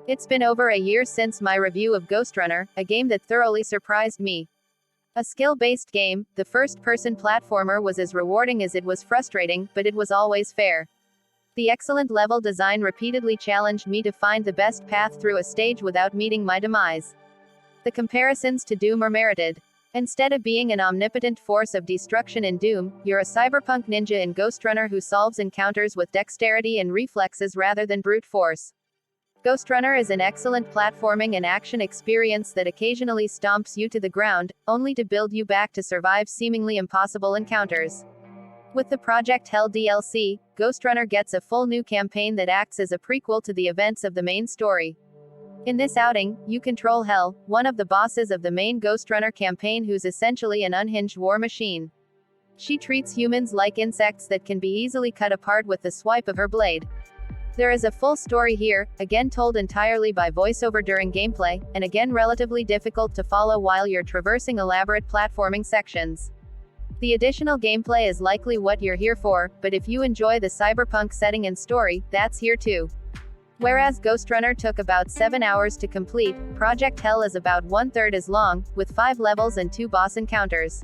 It's been over a year since my review of Ghostrunner, a game that thoroughly surprised me. A skill-based game, the first-person platformer was as rewarding as it was frustrating, but it was always fair. The excellent level design repeatedly challenged me to find the best path through a stage without meeting my demise. The comparisons to Doom are merited. Instead of being an omnipotent force of destruction in Doom, you're a cyberpunk ninja in Ghostrunner who solves encounters with dexterity and reflexes rather than brute force. Ghostrunner is an excellent platforming and action experience that occasionally stomps you to the ground, only to build you back to survive seemingly impossible encounters. With the Project Hel DLC, Ghostrunner gets a full new campaign that acts as a prequel to the events of the main story. In this outing, you control Hel, one of the bosses of the main Ghostrunner campaign who's essentially an unhinged war machine. She treats humans like insects that can be easily cut apart with the swipe of her blade. There is a full story here, again told entirely by voiceover during gameplay, and again relatively difficult to follow while you're traversing elaborate platforming sections. The additional gameplay is likely what you're here for, but if you enjoy the cyberpunk setting and story, that's here too. Whereas Ghostrunner took about 7 hours to complete, Project Hel is about 1/3 as long, with 5 levels and 2 boss encounters.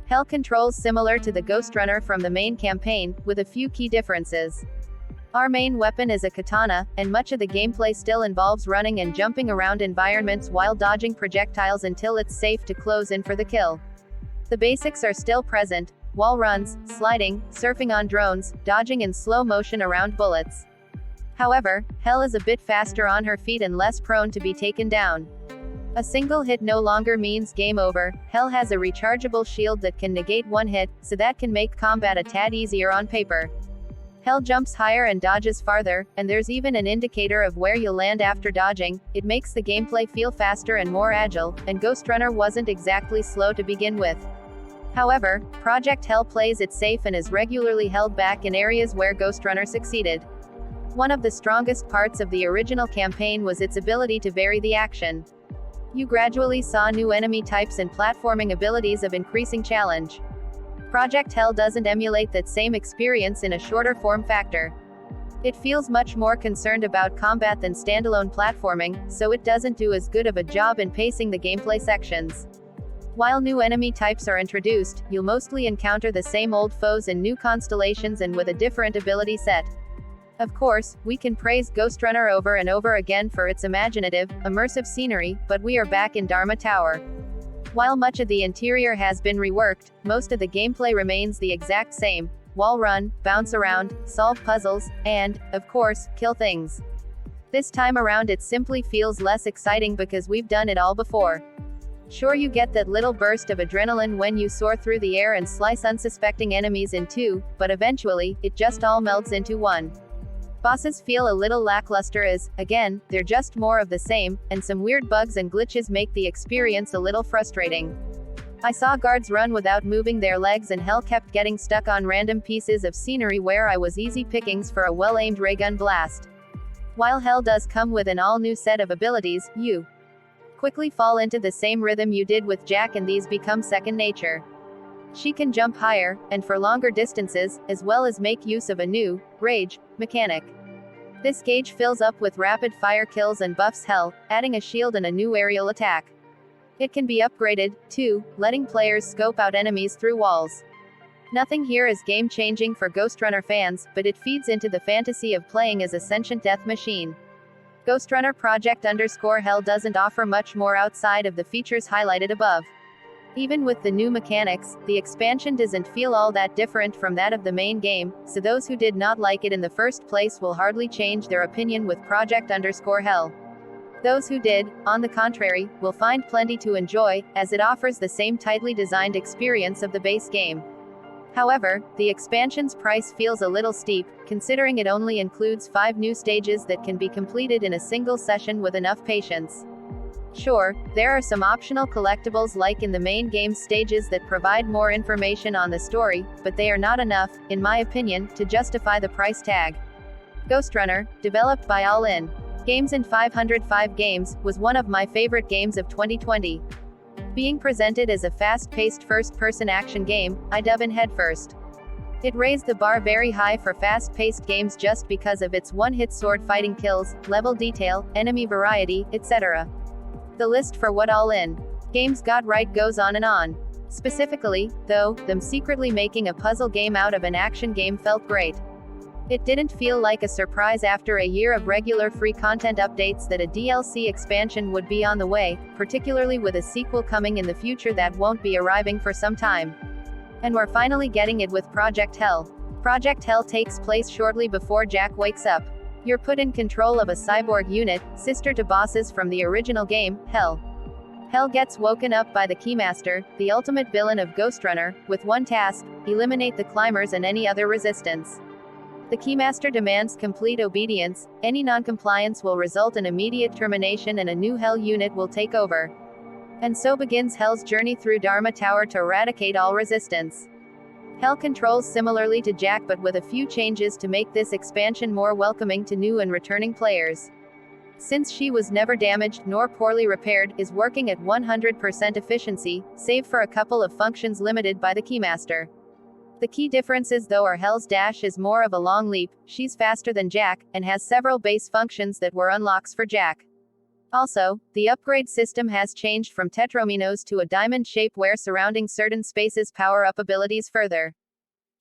Hel controls similar to the Ghostrunner from the main campaign, with a few key differences. Our main weapon is a katana, and much of the gameplay still involves running and jumping around environments while dodging projectiles until it's safe to close in for the kill. The basics are still present: wall runs, sliding, surfing on drones, dodging in slow motion around bullets. However, Hel is a bit faster on her feet and less prone to be taken down. A single hit no longer means game over. Hel has a rechargeable shield that can negate one hit, so that can make combat a tad easier on paper. Hel jumps higher and dodges farther, and there's even an indicator of where you'll land after dodging. It makes the gameplay feel faster and more agile, and Ghostrunner wasn't exactly slow to begin with. However, Project Hel plays it safe and is regularly held back in areas where Ghostrunner succeeded. One of the strongest parts of the original campaign was its ability to vary the action. You gradually saw new enemy types and platforming abilities of increasing challenge. Project Hel doesn't emulate that same experience in a shorter form factor. It feels much more concerned about combat than standalone platforming, so it doesn't do as good of a job in pacing the gameplay sections. While new enemy types are introduced, you'll mostly encounter the same old foes in new constellations and with a different ability set. Of course, we can praise Ghostrunner over and over again for its imaginative, immersive scenery, but we are back in Dharma Tower. While much of the interior has been reworked, most of the gameplay remains the exact same: wall run, bounce around, solve puzzles, and, of course, kill things. This time around it simply feels less exciting because we've done it all before. Sure, you get that little burst of adrenaline when you soar through the air and slice unsuspecting enemies in two, but eventually, it just all melts into one. Bosses feel a little lackluster as, again, they're just more of the same, and some weird bugs and glitches make the experience a little frustrating. I saw guards run without moving their legs, and Hel kept getting stuck on random pieces of scenery where I was easy pickings for a well-aimed raygun blast. While Hel does come with an all-new set of abilities, you quickly fall into the same rhythm you did with Jack, and these become second nature. She can jump higher, and for longer distances, as well as make use of a new rage mechanic. This gauge fills up with rapid-fire kills and buffs Hel, adding a shield and a new aerial attack. It can be upgraded, too, letting players scope out enemies through walls. Nothing here is game-changing for Ghostrunner fans, but it feeds into the fantasy of playing as a sentient death machine. Ghostrunner Project Hel doesn't offer much more outside of the features highlighted above. Even with the new mechanics, the expansion doesn't feel all that different from that of the main game, so those who did not like it in the first place will hardly change their opinion with Project Hel. Those who did, on the contrary, will find plenty to enjoy, as it offers the same tightly designed experience of the base game. However, the expansion's price feels a little steep, considering it only includes 5 new stages that can be completed in a single session with enough patience. Sure, there are some optional collectibles like in the main game's stages that provide more information on the story, but they are not enough, in my opinion, to justify the price tag. Ghostrunner, developed by All In Games and 505 Games, was one of my favorite games of 2020. Being presented as a fast-paced first-person action game, I dove in headfirst. It raised the bar very high for fast-paced games just because of its one-hit sword fighting kills, level detail, enemy variety, etc. The list for what all in Games got right goes on and on. Specifically, though, them secretly making a puzzle game out of an action game felt great. It didn't feel like a surprise after a year of regular free content updates that a DLC expansion would be on the way, particularly with a sequel coming in the future that won't be arriving for some time. And we're finally getting it with Project Hel. Project Hel takes place shortly before Jack wakes up. You're put in control of a cyborg unit, sister to bosses from the original game, Hel. Hel gets woken up by the Keymaster, the ultimate villain of Ghostrunner, with one task: eliminate the climbers and any other resistance. The Keymaster demands complete obedience. Any non-compliance will result in immediate termination and a new Hel unit will take over. And so begins Hel's journey through Dharma Tower to eradicate all resistance. Hel controls similarly to Jack but with a few changes to make this expansion more welcoming to new and returning players. Since she was never damaged nor poorly repaired, is working at 100% efficiency, save for a couple of functions limited by the Keymaster. The key differences though are Hel's dash is more of a long leap, she's faster than Jack, and has several base functions that were unlocks for Jack. Also, the upgrade system has changed from tetrominos to a diamond shape where surrounding certain spaces power up abilities further.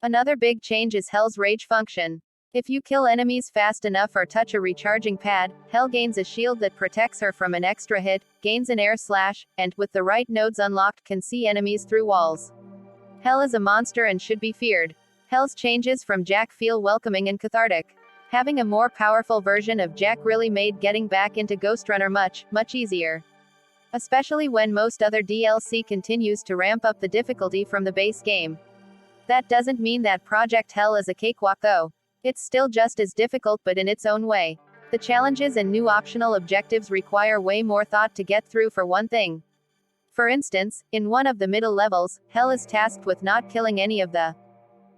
Another big change is Hel's rage function. If you kill enemies fast enough or touch a recharging pad, Hel gains a shield that protects her from an extra hit, gains an air slash, and, with the right nodes unlocked, can see enemies through walls. Hel is a monster and should be feared. Hel's changes from Jack feel welcoming and cathartic. Having a more powerful version of Jack really made getting back into Ghostrunner much easier. Especially when most other DLC continues to ramp up the difficulty from the base game. That doesn't mean that Project Hel is a cakewalk though. It's still just as difficult but in its own way. The challenges and new optional objectives require way more thought to get through for one thing. For instance, in one of the middle levels, Hel is tasked with not killing any of the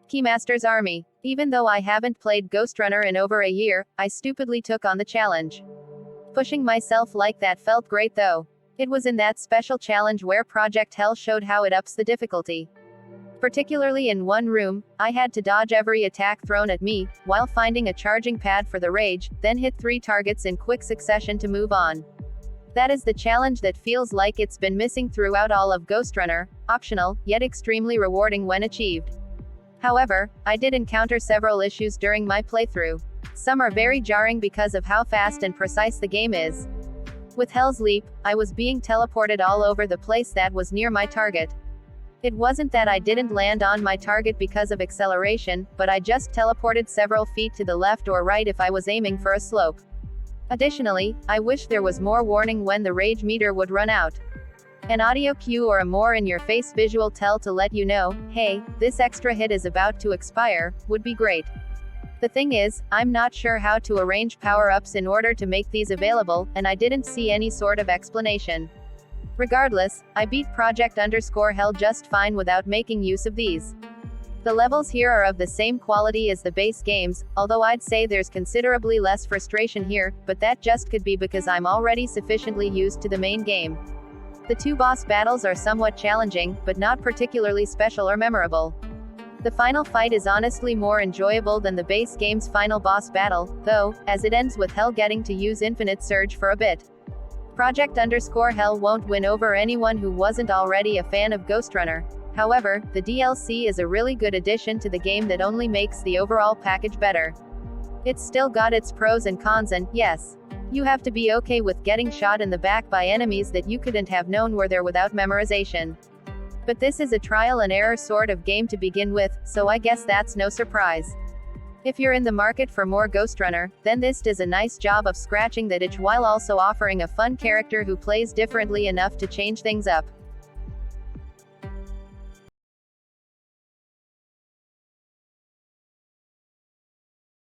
Keymaster's army. Even though I haven't played Ghostrunner in over a year, I stupidly took on the challenge. Pushing myself like that felt great though. It was in that special challenge where Project Hel showed how it ups the difficulty. Particularly in one room, I had to dodge every attack thrown at me, while finding a charging pad for the rage, then hit 3 targets in quick succession to move on. That is the challenge that feels like it's been missing throughout all of Ghostrunner, optional, yet extremely rewarding when achieved. However, I did encounter several issues during my playthrough. Some are very jarring because of how fast and precise the game is. With Hel's Leap, I was being teleported all over the place that was near my target. It wasn't that I didn't land on my target because of acceleration, but I just teleported several feet to the left or right if I was aiming for a slope. Additionally, I wish there was more warning when the rage meter would run out. An audio cue or a more in-your-face visual tell to let you know, hey, this extra hit is about to expire, would be great. The thing is, I'm not sure how to arrange power-ups in order to make these available, and I didn't see any sort of explanation. Regardless, I beat Project_Hel just fine without making use of these. The levels here are of the same quality as the base games, although I'd say there's considerably less frustration here, but that just could be because I'm already sufficiently used to the main game. The 2 boss battles are somewhat challenging, but not particularly special or memorable. The final fight is honestly more enjoyable than the base game's final boss battle, though, as it ends with Hel getting to use Infinite Surge for a bit. Project_Hel won't win over anyone who wasn't already a fan of Ghostrunner. However, the DLC is a really good addition to the game that only makes the overall package better. It's still got its pros and cons and, yes, you have to be okay with getting shot in the back by enemies that you couldn't have known were there without memorization. But this is a trial and error sort of game to begin with, so I guess that's no surprise. If you're in the market for more Ghostrunner, then this does a nice job of scratching that itch while also offering a fun character who plays differently enough to change things up.